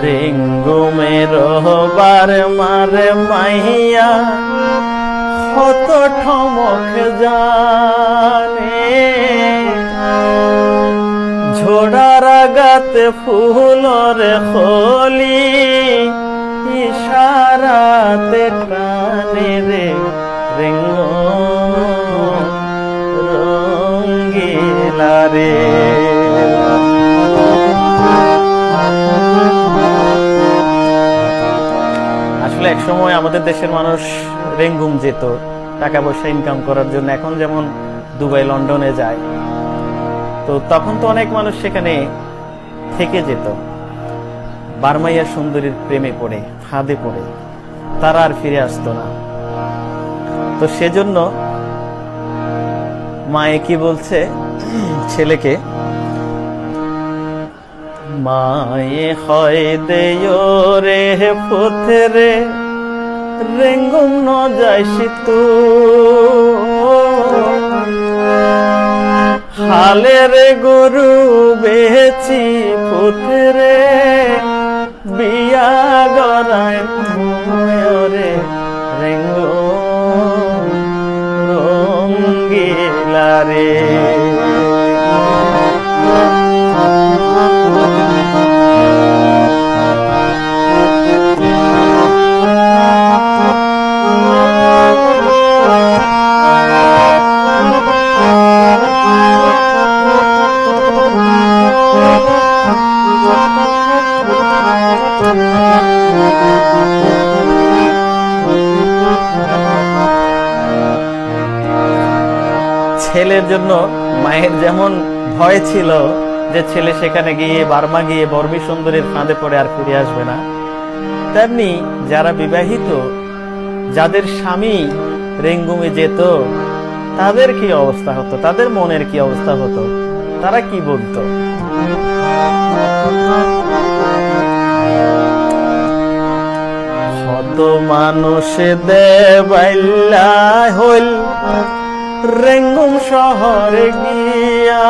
রেঙ্গুমের বার মারে মাইয়া কত ঠমক জানে, ঝোড়ার আগাতে ফুলর খলি ইশারাতে টানে রে রেঙ্গু রঙ্গিলা রে। আসলে এক সময় আমাদের দেশের মানুষ রেঙ্গুম যেত টাকা পয়সা ইনকাম করার জন্য, এখন যেমন দুবাই লন্ডনে যায়, তো তখন তো অনেক মানুষ সেখানে থেকে যেত। বার্মাইয়া সুন্দরীর প্রেমে পড়ে ফাঁদে পড়ে তারা আর ফিরে আসতো না। তো সেজন্য মায়ে কি বলছে ছেলেকে, মায়ে হয় দেয় রে পথরে রেঙ্গুম ন যাইসি তু, হালের গরু বেচি পুতরে বিয়া গড়ায় রে রেঙ্গু রঙ্গিলা রে। ছেলের জন্য মায়ের যেমন ভয় ছিল যে ছেলে সেখানে গিয়ে বার্মা গিয়ে বর্মী সুন্দরীর ফাঁদে পড়ে আর ফিরে আসবে না, তেমনি যারা বিবাহিত যাদের স্বামী রেঙ্গুমে যেত তাদের কি অবস্থা হতো, তাদের মনের কি অবস্থা হতো, তারা কি বলতো। কত মানুষ দেবাইল্লা হইল রেঙ্গুম শহরে গিয়া,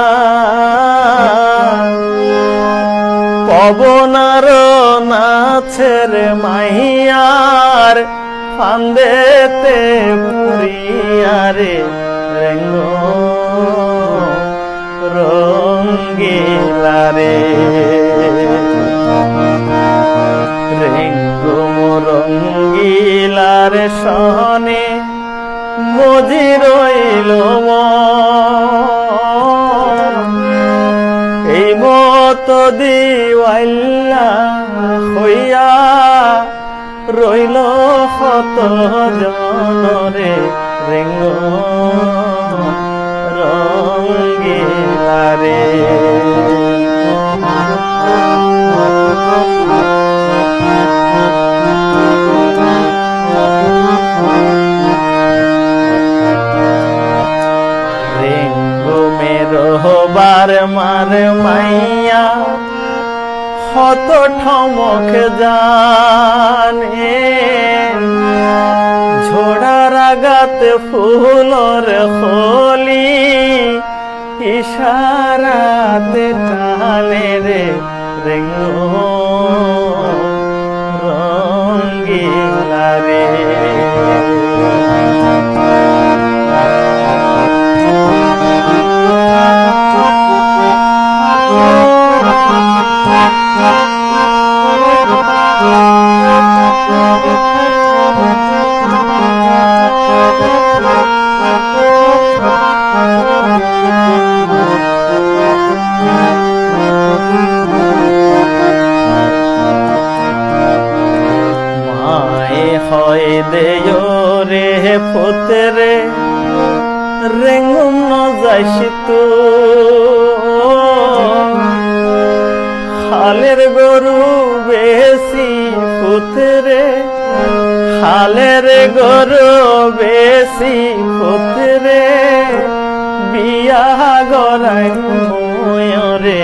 পবনার নাচের মাইয়ার ফান্দেতে পুরিয়া রে রেঙ্গুম রঙ্গিলা রে। রেঙ্গুম রঙ্গিলার সনে মজি রইল এই মত দিওয়াইল্লা হইয়া রইল কত জনরে রেঙ্গু রঙ্গিলা রে। বার মার মাইয়া কত ঠমক জানে, ঝোড়ার আগাতে ফুলর খলি ইশারাতে টানে রে রেঙ্গু রঙ্গিলা রে। রে পুতরে রেঙ্গুম ন যাইসি তু, হালের গরু বেশি পুতরে, হালের গরু বেশি পুতরে বিয়া গড়াই ময়ূরে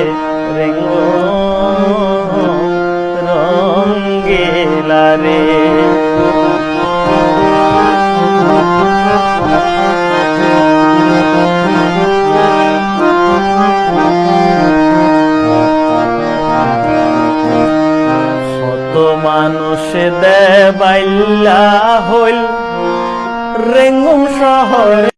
রেঙ্গুম রঙ্গিলা রে। মানুষ দেবাইল্লা হইল রেঙ্গুম শহর